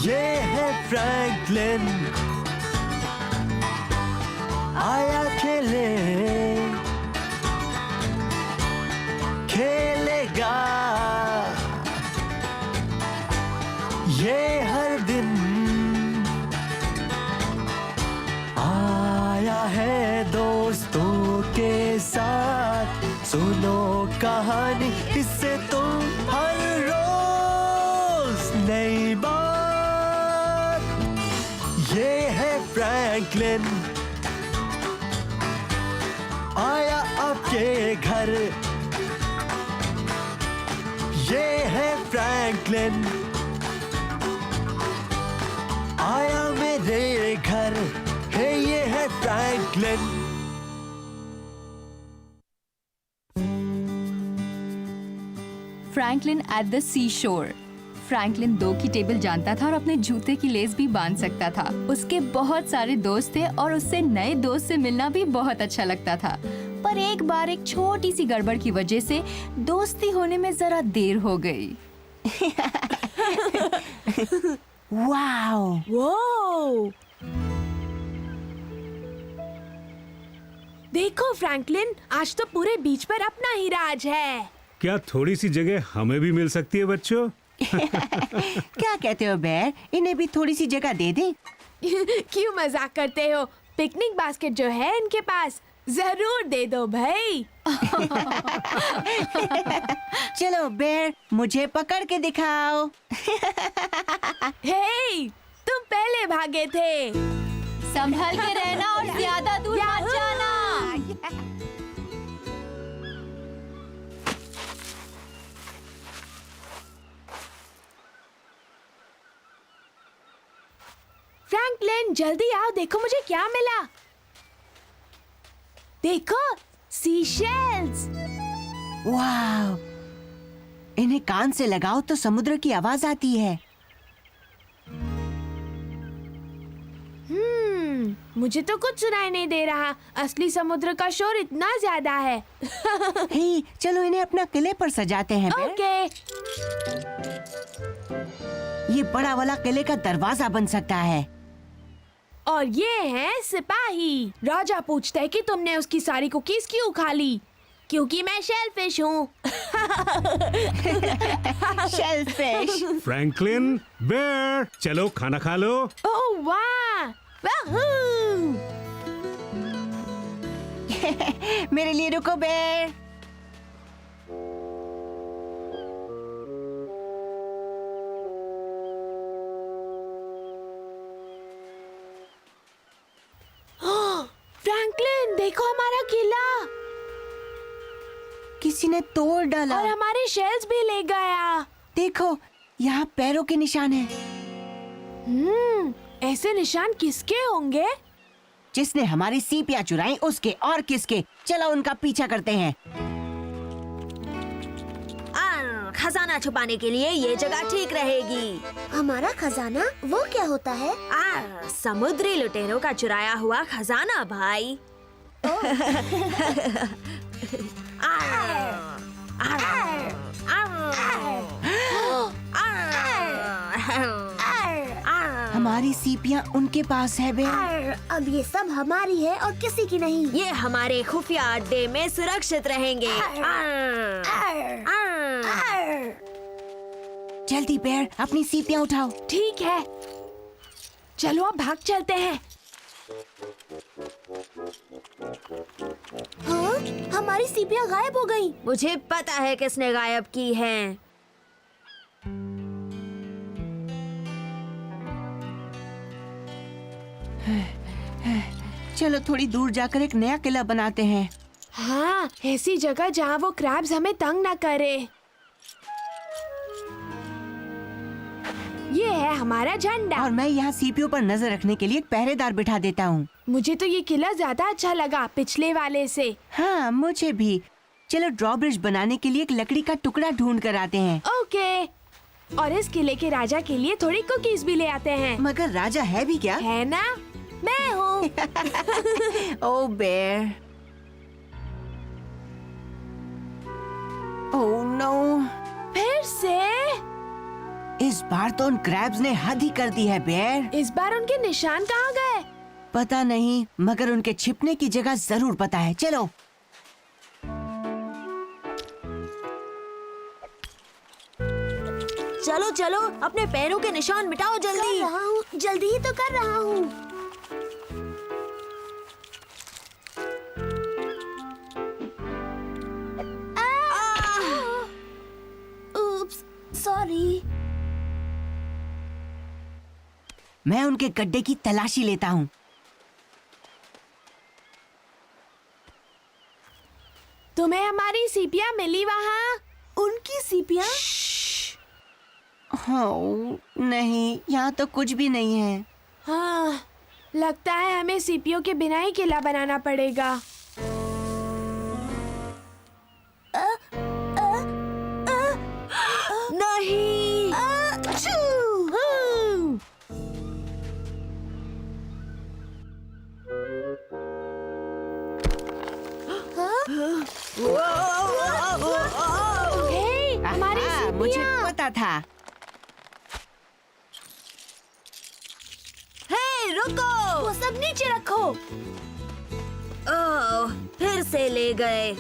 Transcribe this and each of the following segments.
ये है फ्रैंकलिन, आया खेले, खेलेगा ये हर दिन। आया है दोस्तों के साथ, सुनो कहानी इससे तुम हर रोज नई बात। ये है फ्रैंकलिन, आया आपके घर। ये है फ्रैंकलिन, आया मेरे घर। हे ये है फ्रैंकलिन। फ्रैंकलिन एट द सी शोर। फ्रैंकलिन 2 की टेबल जानता था और अपने जूते की लेस भी बांध सकता था। उसके बहुत सारे दोस्त थे और उससे नए दोस्त से मिलना भी बहुत अच्छा लगता था। पर एक बार एक छोटी सी गड़बड़ की वजह से दोस्ती होने में जरा देर हो गई। वाओ! वो देखो फ्रैंकलिन, आज तो पूरे बीच पर अपना ही राज है। क्या थोड़ी सी जगह हमें भी मिल सकती है बच्चों? क्या कहते हो बेर? इन्हें भी थोड़ी सी जगह दे दें? क्यों मजाक करते हो? पिकनिक बास्केट जो है इनके पास, जरूर दे दो भाई। चलो बेर, मुझे पकड़ के दिखाओ। हे, तुम पहले भागे थे। संभल के रहना और ज्यादा दूर मत जाना। फ्रैंकलिन जल्दी आओ, देखो मुझे क्या मिला। देखो, सीशेल्स। वाओ! इन्हें कान से लगाओ तो समुद्र की आवाज आती है। मुझे तो कुछ सुनाई नहीं दे रहा। असली समुद्र का शोर इतना ज्यादा है। हे, चलो इन्हें अपना किले पर सजाते हैं बेर। ओके। ये बड़ा वाला किले का दरवाजा बन सकता है। और ये हैं सिपाही। राजा पूछता है कि तुमने उसकी सारी कुकीज क्यों खा ली? क्योंकि मैं शेलफिश हूँ। शेलफिश। फ्रैंकलिन, बेर, चलो खाना खा लो। ओह वाह! वाहू! मेरे लिए रुको बेर। फ्रैंकलिन देखो हमारा किला। किसी ने तोड़ डाला। और हमारे शेल्स भी ले गया। देखो, यहाँ पैरों के निशान हैं। ऐसे निशान किसके होंगे? जिसने हमारी सीपियाँ चुराई उसके, और किसके। चलो उनका पीछा करते हैं। खजाना छुपाने के लिए ये जगह ठीक रहेगी। हमारा खजाना? वो क्या होता है? समुद्री लुटेरों का चुराया हुआ खजाना भाई। हमारी सीपियाँ उनके पास है बे। अब ये सब हमारी है और किसी की नहीं। ये हमारे खुफिया अड्डे में सुरक्षित रहेंगे। जल्दी बेर, अपनी सीपियाँ उठाओ। ठीक है, चलो अब भाग चलते हैं। हाँ? हमारी सीपियाँ गायब हो गई। मुझे पता है किसने गायब की हैं। चलो थोड़ी दूर जाकर एक नया किला बनाते हैं। हाँ, ऐसी जगह जहाँ वो क्रैब्स हमें तंग न करे। ये है हमारा झंडा। और मैं यहाँ सीपियों पर नजर रखने के लिए एक पहरेदार बिठा देता हूँ। मुझे तो ये किला ज्यादा अच्छा लगा पिछले वाले से। हाँ, मुझे भी। चलो ड्रॉब्रिज बनाने के लिए एक लकड़ी का टुकड़ा ढूंढ कर आते हैं। ओके। और इस किले के राजा के लिए थोड़ी कुकीज भी ले आते हैं। मगर राजा है भी क्या? है ना? मैं हूँ। ओ बेर। Oh no. फिर से? इस बार तो उन क्रैब्स ने हद ही कर दी है बेयर। इस बार उनके निशान कहाँ गए? पता नहीं, मगर उनके छिपने की जगह जरूर पता है। चलो। चलो चलो, अपने पैरों के निशान मिटाओ कर जल्दी। रहा हूँ, जल्दी ही तो कर रहा हूँ। Oops, sorry. मैं उनके गड्ढे की तलाशी लेता हूँ। तुम्हें हमारी सीपियाँ मिली वहाँ? उनकी सीपियाँ? हाँ, नहीं, यहाँ तो कुछ भी नहीं है। हाँ, लगता है हमें सीपियों के बिना ही किला बनाना पड़ेगा। नहीं। हे, हमारी आहा, मुझे सीपियाँ। पता था। हे, रुको। वो सब नीचे रखो। ओह, फिर से ले गए।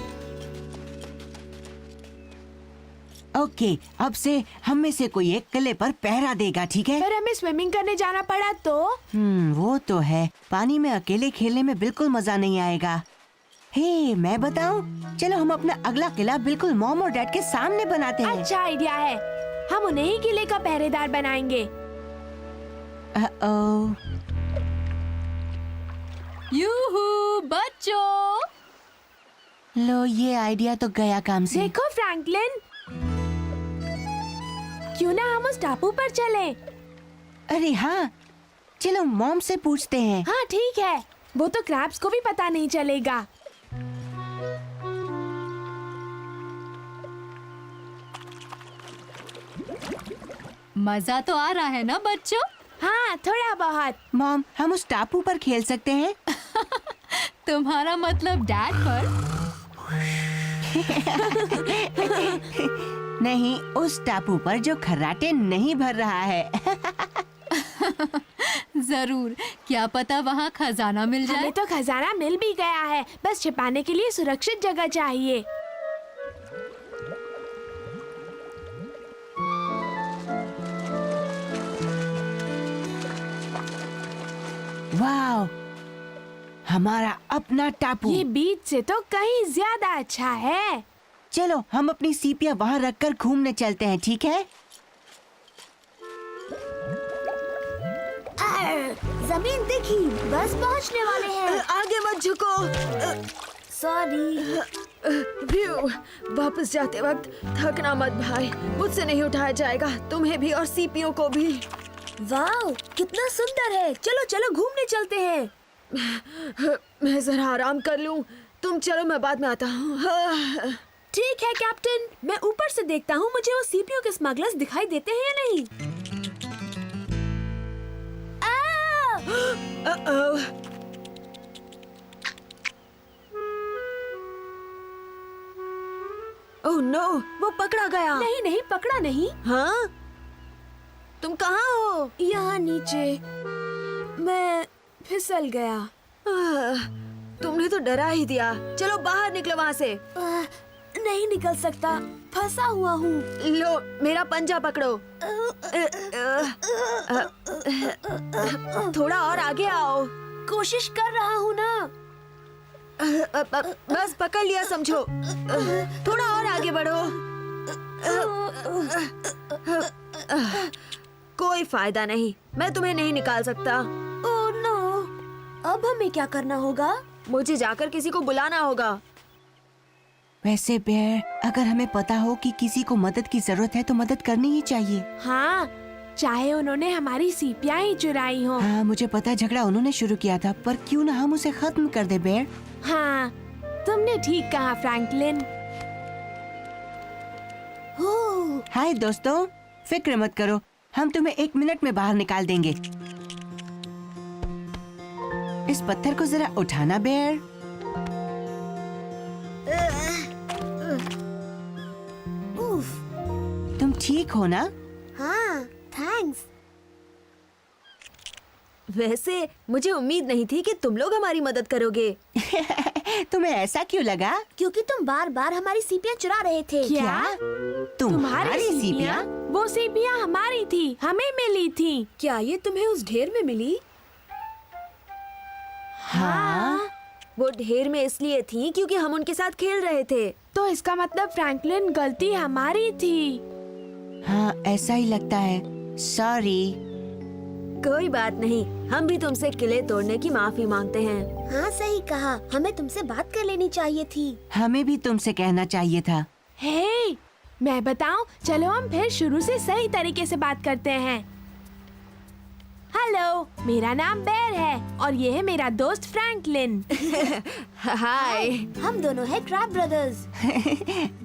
ओके, अब से हम में से कोई एक किले पर पहरा देगा, ठीक है? फिर हमें स्विमिंग करने जाना पड़ा तो? वो तो है। पानी में अकेले खेलने में बिल्कुल मजा नहीं आएगा। हे, मैं बताऊं? चलो हम अपना अगला किला बिल्कुल मॉम और डैड के सामने बनाते हैं। अच्छा आइडिया है। हम उन्हें ही किले का पहरेदार बनाएंगे। ओ, यूहू बच्चों, लो ये आइडिया तो गया काम से। देखो फ्रैंकलिन, क्यों ना हम उस टापू पर चलें? अरे हाँ, चलो मॉम से पूछते हैं। हाँ ठीक है, वो तो क्रैब्स को भी पता नहीं चलेगा। मजा तो आ रहा है ना बच्चों? हाँ, थोड़ा बहुत। मॉम, हम उस टापू पर खेल सकते हैं? तुम्हारा मतलब डैड पर? नहीं, उस टापू पर जो खर्राटे नहीं भर रहा है। जरूर, क्या पता वहाँ खजाना मिल जाए। हमें तो खजाना मिल भी गया है, बस छिपाने के लिए सुरक्षित जगह चाहिए। वाह, हमारा अपना टापू। ये बीच से तो कहीं ज्यादा अच्छा है। चलो हम अपनी सीपियाँ वहाँ रखकर घूमने चलते हैं, ठीक है? जमीन दिखी, बस पहुँचने वाले हैं। आगे मत झुको। सॉरी। व्यू, वापस जाते वक्त थकना मत भाई, मुझसे नहीं उठाया जाएगा, तुम्हें भी और सीपियों को भी। वाह, कितना सुंदर है। चलो चलो घूमने चलते हैं। मैं जरा आराम कर लूं, तुम चलो, मैं बाद में आता हूँ। ठीक है कैप्टन, मैं ऊपर से देखता हूँ मुझे वो सीपियों के स्मगलर्स दिखाई देते हैं या नहीं। ओह नो, वो पकड़ा गया। नहीं नहीं, पकड़ा नहीं। हाँ, तुम कहाँ हो? यहाँ नीचे। मैं फिसल गया। तुमने तो डरा ही दिया। चलो बाहर निकलो वहाँ से। नहीं निकल सकता, फंसा हुआ हूँ। लो मेरा पंजा पकड़ो। थोड़ा और आगे आओ। कोशिश कर रहा हूँ ना। बस पकड़ लिया समझो। थोड़ा और आगे बढ़ो। कोई फायदा नहीं, मैं तुम्हें नहीं निकाल सकता। ओह नो, अब हमें क्या करना होगा? मुझे जाकर किसी को बुलाना होगा। वैसे बेयर, अगर हमें पता हो कि किसी को मदद की जरूरत है तो मदद करनी ही चाहिए। हाँ, चाहे उन्होंने हमारी सीपियाँ ही चुराई हो। हाँ, मुझे पता झगड़ा उन्होंने शुरू किया था, पर क्यों ना हम उसे खत्म कर दे बेयर। हाँ, तुमने ठीक कहा फ्रैंकलिन। हाय दोस्तों, फिक्र मत करो, हम तुम्हें 1 मिनट में बाहर निकाल देंगे। इस पत्थर को जरा उठाना बेयर। उफ, तुम ठीक हो ना? हाँ, वैसे मुझे उम्मीद नहीं थी कि तुम लोग हमारी मदद करोगे। तुम्हें ऐसा क्यों लगा? क्योंकि तुम बार बार हमारी सीपियां चुरा रहे थे। क्या? तुम्हारी सीपियाँ? वो सीपियां हमारी थी, हमें मिली थी। क्या ये तुम्हें उस ढेर में मिली? हाँ। वो ढेर में इसलिए थी क्योंकि हम उनके साथ खेल रहे थे। तो इसका मतलब फ्रैंकलिन, गलती हमारी थी। हाँ, ऐसा ही लगता है। सॉरी। कोई बात नहीं, हम भी तुमसे किले तोड़ने की माफी मांगते हैं। हाँ सही कहा, हमें तुमसे बात कर लेनी चाहिए थी। हमें भी तुमसे कहना चाहिए था। हे, मैं बताऊं, चलो हम फिर शुरू से सही तरीके से बात करते हैं। हेलो, मेरा नाम बेर है और ये है मेरा दोस्त फ्रैंकलिन। हाय। हम दोनों हैं क्रैब ब्रदर्स।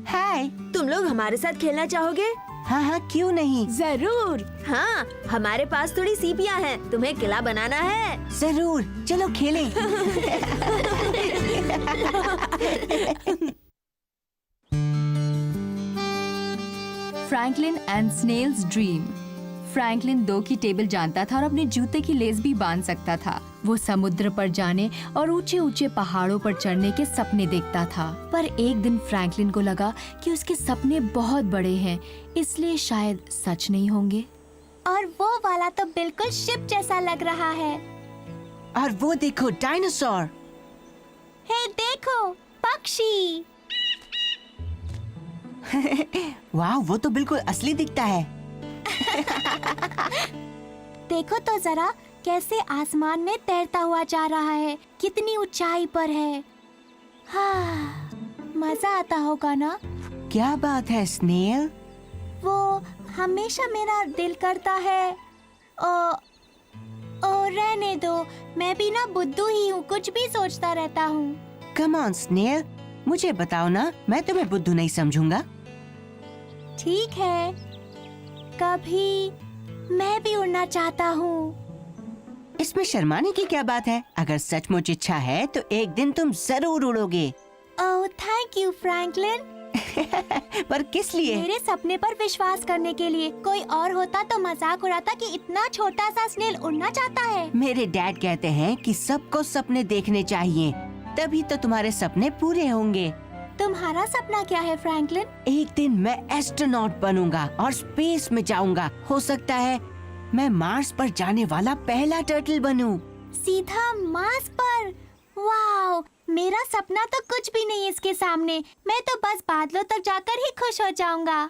हाय। तुम लोग हमारे साथ खेलना चाहोगे? हाँ हाँ, क्यों नहीं। जरूर। हाँ, हमारे पास थोड़ी सीपियाँ हैं। तुम्हें किला बनाना है? जरूर, चलो खेलें। Franklin and snail's dream. Franklin 2 की टेबल जानता था और अपने जूते की लेस भी बांध सकता था। वो समुद्र पर जाने और ऊंचे ऊंचे पहाड़ों पर चढ़ने के सपने देखता था। पर एक दिन फ्रैंकलिन को लगा कि उसके सपने बहुत बड़े हैं, इसलिए शायद सच नहीं होंगे। और वो वाला तो बिल्कुल शिप जैसा लग रहा है। और वो देखो, डायनासोर। हे देखो, पक्षी। वाह, वो तो बिल्कुल असली दिखता है। देखो तो जरा कैसे आसमान में तैरता हुआ जा रहा है, कितनी ऊंचाई पर है। हाँ, मजा आता होगा ना? क्या बात है स्नेल? वो हमेशा मेरा दिल करता है ओ रहने दो, मैं भी ना बुद्धू ही हूँ, कुछ भी सोचता रहता हूँ। कम ऑन स्नेल, मुझे बताओ ना, मैं तुम्हें बुद्धू नहीं समझूंगा। ठीक है, कभी मैं भी उड़ना चाहता हूँ। इसमें शर्माने की क्या बात है? अगर सचमुच इच्छा है तो एक दिन तुम जरूर उड़ोगे। Oh thank you Franklin. पर किस लिए? मेरे सपने पर विश्वास करने के लिए। कोई और होता तो मजाक उड़ाता कि इतना छोटा सा स्नेल उड़ना चाहता है। मेरे डैड कहते हैं कि सबको सपने देखने चाहिए, तभी तो तुम्हारे सपने पूरे होंगे। तुम्हारा सपना क्या है फ्रैंकलिन? एक दिन मैं एस्ट्रोनॉट बनूंगा और स्पेस में जाऊंगा। हो सकता है मैं मार्स पर जाने वाला पहला टर्टल बनूं। सीधा मार्स पर? वाओ, मेरा सपना तो कुछ भी नहीं इसके सामने। मैं तो बस बादलों तक जाकर ही खुश हो जाऊंगा।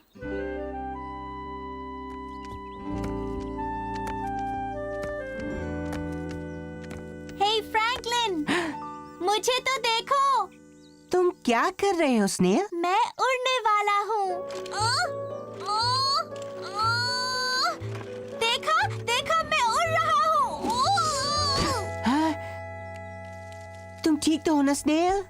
हे फ्रैंकलिन, मुझे तो देखो। तुम क्या कर रहे हो स्नेल? मैं उड़ने वाला हूँ। देखा देखा, मैं उड़ रहा हूँ। हाँ? तुम ठीक तो हो ना स्नेल?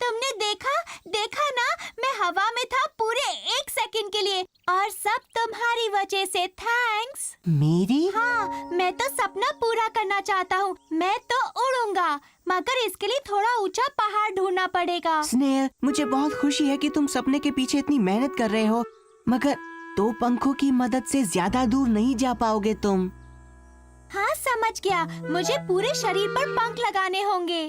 तुमने देखा ना, मैं हवा में था पूरे 1 सेकंड के लिए, और सब तुम्हारी वजह से। थैंक्स। मेरी? हाँ, मैं तो सपना पूरा करना चाहता हूँ। मैं तो उड़ूंगा, मगर इसके लिए थोड़ा ऊंचा पहाड़ ढूंढना पड़ेगा। स्नेल, मुझे बहुत खुशी है कि तुम सपने के पीछे इतनी मेहनत कर रहे हो, मगर 2 पंखों की मदद से ज्यादा दूर नहीं जा पाओगे तुम। हाँ समझ गया, मुझे पूरे शरीर पर पंख लगाने होंगे।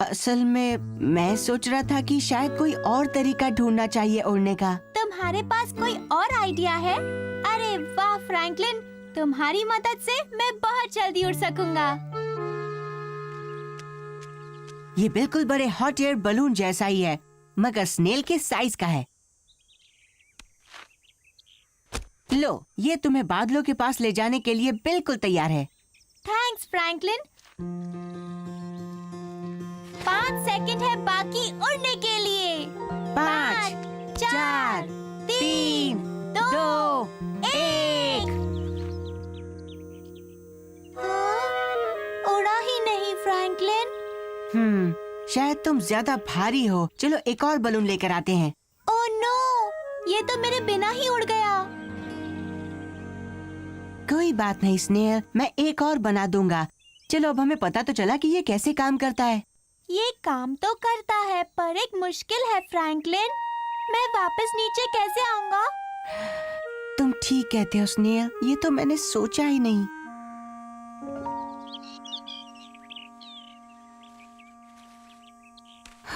असल में मैं सोच रहा था कि शायद कोई और तरीका ढूंढना चाहिए उड़ने का। तुम्हारे पास कोई और आइडिया है? अरे वाह फ्रैंकलिन, तुम्हारी मदद से मैं बहुत जल्दी उड़ सकूंगा। ये बिल्कुल बड़े हॉट एयर बलून जैसा ही है, मगर स्नेल के साइज का है। लो, ये तुम्हें बादलों के पास ले जाने के लिए बिल्कुल तैयार है। Thanks Franklin. 5 सेकंड है बाकी उड़ने के लिए। 5, 4, 3, 2, 1। उड़ा ही नहीं फ्रैंकलिन। शायद तुम ज्यादा भारी हो। चलो एक और बलून लेकर आते हैं। ओह नो, ये तो मेरे बिना ही उड़ गया। कोई बात नहीं स्नेल, मैं एक और बना दूंगा। चलो, अब हमें पता तो चला कि ये कैसे काम करता है। ये काम तो करता है, पर एक मुश्किल है फ्रैंकलिन। मैं वापस नीचे कैसे आऊंगा? तुम ठीक कहते हो स्नेल, ये तो मैंने सोचा ही नहीं।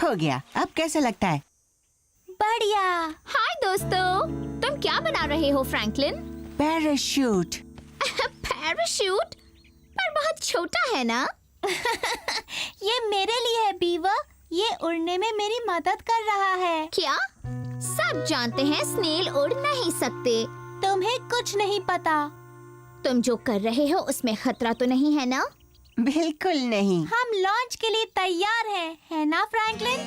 हो गया। अब कैसा लगता है? बढ़िया। हाय दोस्तों, तुम क्या बना रहे हो फ्रैंकलिन? पैराशूट। पैराशूट? पर बहुत छोटा है ना? ये मेरे लिए है बीवर। ये उड़ने में मेरी मदद कर रहा है। क्या? सब जानते हैं स्नेल उड़ नहीं सकते। तुम्हें कुछ नहीं पता। तुम जो कर रहे हो उसमें खतरा तो नहीं है ना? बिल्कुल नहीं। हम लॉन्च के लिए तैयार हैं, है ना फ्रैंकलिन?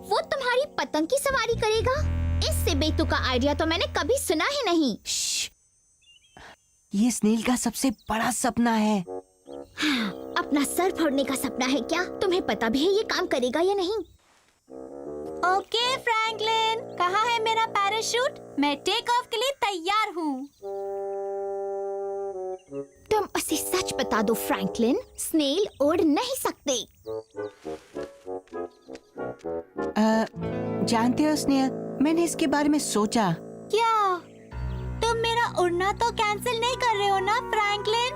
वो तुम्हारी पतंग की सवारी करेगा? इससे बेतुका आइडिया तो मैंने कभी सुना ही नहीं। श्श। ये स्नेल का सबसे बड़ा सपना है। अपना सर फोड़ने का सपना है क्या? तुम्हें पता भी है ये काम करेगा या नहीं? ओके फ्रैंकलिन, कहाँ है मेरा पैराशूट? मैं टेक ऑफ के लिए तैयार हूँ। तुम उसे सच बता दो फ्रैंकलिन, स्नेल उड़ नहीं सकते। जानते हो स्नेल, मैंने इसके बारे में सोचा। क्या तुम मेरा उड़ना तो कैंसिल नहीं कर रहे हो ना फ्रैंकलिन?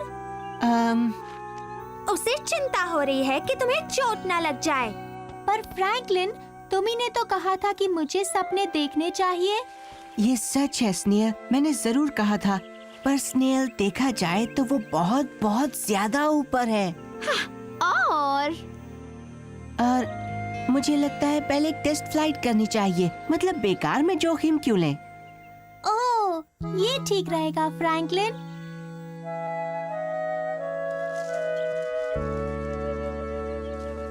उसे चिंता हो रही है कि तुम्हें चोट ना लग जाए। पर फ्रैंकलिन, तुम्ही ने तो कहा था कि मुझे सपने देखने चाहिए। ये सच है स्नेल, मैंने जरूर कहा था, पर स्नेल देखा जाए तो वो बहुत बहुत ज्यादा ऊपर है। और मुझे लगता है पहले एक टेस्ट फ्लाइट करनी चाहिए। मतलब बेकार में जोखिम क्यों लें? ओह, ये ठीक रहेगा फ्रैंकलिन।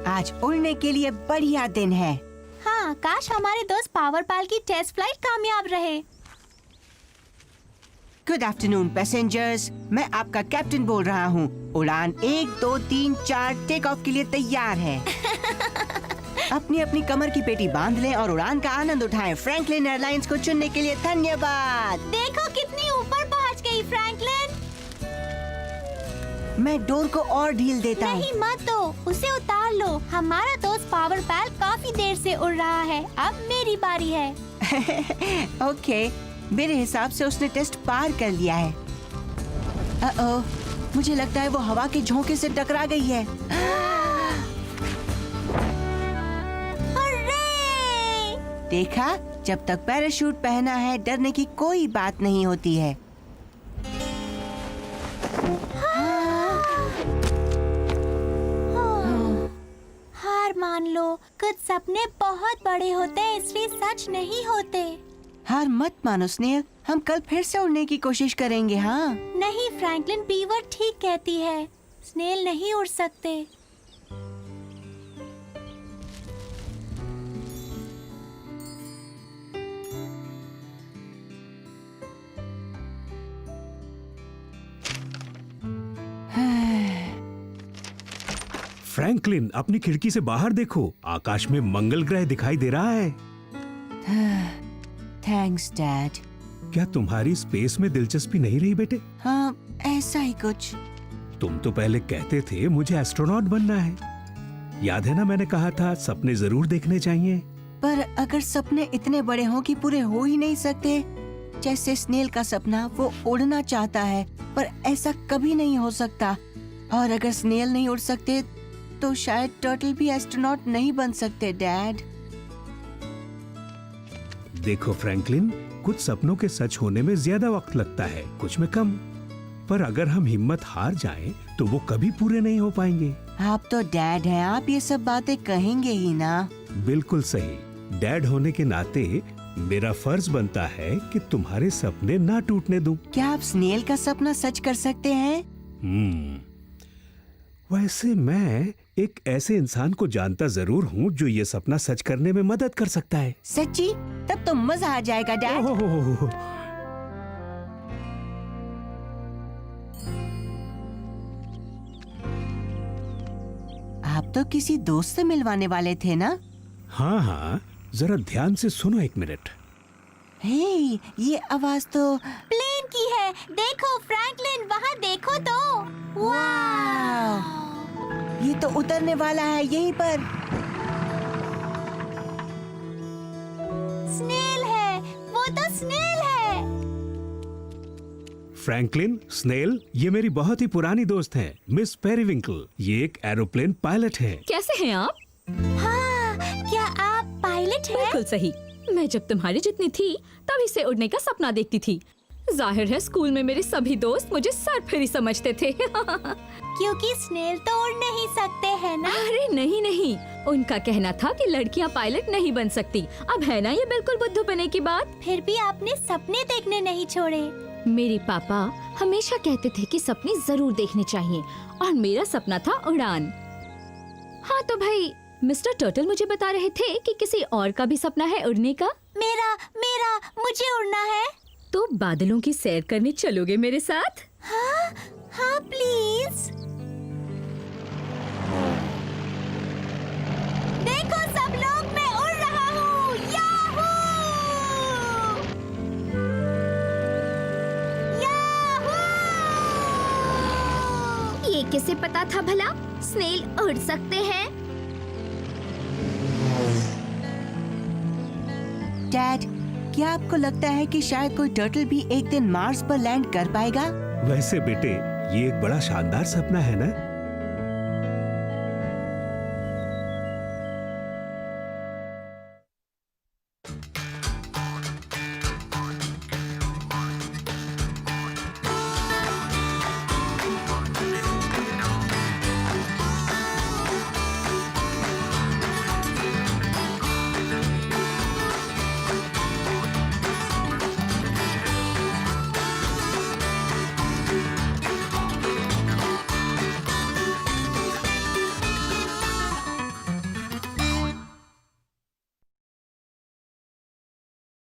आज उड़ने के लिए बढ़िया दिन है। हाँ, काश हमारे दोस्त पावर पाल की टेस्ट फ्लाइट कामयाब रहे। गुड आफ्टरनून पैसेंजर्स, मैं आपका कैप्टन बोल रहा हूँ। उड़ान 1, 2, 3, 4 टेक ऑफ के लिए तैयार है। अपनी अपनी कमर की पेटी बांध लें और उड़ान का आनंद उठाएं। फ्रैंकलिन एयरलाइंस को चुनने के लिए धन्यवाद। देखो कितनी ऊपर पहुँच गई फ्रैंकलिन। मैं डोर को और ढील देता हूँ। नहीं मत दो, उसे उतार लो। हमारा दोस्त पावर पाल काफी देर से उड़ रहा है। अब मेरी बारी है। ओके, मेरे हिसाब से उसने टेस्ट पार कर लिया है। मुझे लगता है वो हवा के झोंके से टकरा गई है। हर्रे! देखा, जब तक पैराशूट पहना है डरने की कोई बात नहीं होती है। हार मान लो, कुछ सपने बहुत बड़े होते हैं, इसलिए सच नहीं होते। हार मत मानो स्नेल, हम कल फिर से उड़ने की कोशिश करेंगे। हाँ नहीं फ्रैंकलिन, बीवर ठीक कहती है। स्नेल नहीं उड़ सकते। फ्रैंकलिन, अपनी खिड़की से बाहर देखो, आकाश में मंगल ग्रह दिखाई दे रहा है। Thanks dad. क्या तुम्हारी स्पेस में दिलचस्पी नहीं रही बेटे? हाँ, ऐसा ही कुछ। तुम तो पहले कहते थे मुझे एस्ट्रोनॉट बनना है। याद है ना, मैंने कहा था सपने जरूर देखने चाहिए। पर अगर सपने इतने बड़े हों कि पूरे हो ही नहीं सकते, जैसे स्नेल का सपना, वो उड़ना चाहता है पर ऐसा कभी नहीं हो सकता। और अगर स्नेल नहीं उड़ सकते तो शायद टर्टल भी एस्ट्रोनॉट नहीं बन सकते डैड। देखो फ्रैंकलिन, कुछ सपनों के सच होने में ज्यादा वक्त लगता है, कुछ में कम। पर अगर हम हिम्मत हार जाएं, तो वो कभी पूरे नहीं हो पाएंगे। आप तो डैड हैं, आप ये सब बातें कहेंगे ही ना। बिल्कुल सही। डैड होने के नाते मेरा फर्ज बनता है कि तुम्हारे सपने ना टूटने दूं। क्या आप स्नेल का सपना सच कर सकते हैं? वैसे मैं एक ऐसे इंसान को जानता जरूर हूँ जो ये सपना सच करने में मदद कर सकता है। सच्ची? तब तो मजा आ जाएगा डैड। ओहो, आप तो किसी दोस्त से मिलवाने वाले थे ना? हाँ हाँ, जरा ध्यान से सुनो 1 मिनट। हे, ये आवाज तो प्लेन की है। देखो फ्रैंकलिन, वहाँ देखो तो। वाह! ये तो उतरने वाला है यहीं पर। स्नेल है, वो तो स्नेल है। फ्रैंकलिन, स्नेल, ये मेरी बहुत ही पुरानी दोस्त हैं, मिस पेरीविंकल। ये एक एरोप्लेन पायलट है। कैसे हैं आप? हाँ, सच है? बिल्कुल सही। मैं जब तुम्हारी जितनी थी तभी से उड़ने का सपना देखती थी। जाहिर है स्कूल में मेरे सभी दोस्त मुझे सरफिरी समझते थे। क्योंकि स्नेल तो उड़ नहीं सकते हैं ना। अरे नहीं नहीं, उनका कहना था कि लड़कियां पायलट नहीं बन सकती। अब है ना ये बिल्कुल बुद्धू बने की बात। फिर भी आपने सपने देखने नहीं छोड़े। मेरे पापा हमेशा कहते थे कि सपने जरूर देखने चाहिए और मेरा सपना था उड़ान। हाँ तो भाई मिस्टर टर्टल मुझे बता रहे थे कि किसी और का भी सपना है उड़ने का। मेरा मेरा मुझे उड़ना है। तो बादलों की सैर करने चलोगे मेरे साथ? हाँ हाँ प्लीज। देखो सब लोग, मैं उड़ रहा हूँ। याहू! याहू! ये किसे पता था भला स्नेल उड़ सकते हैं? डैड, क्या आपको लगता है कि शायद कोई टर्टल भी एक दिन मार्स पर लैंड कर पाएगा? वैसे बेटे ये एक बड़ा शानदार सपना है ना।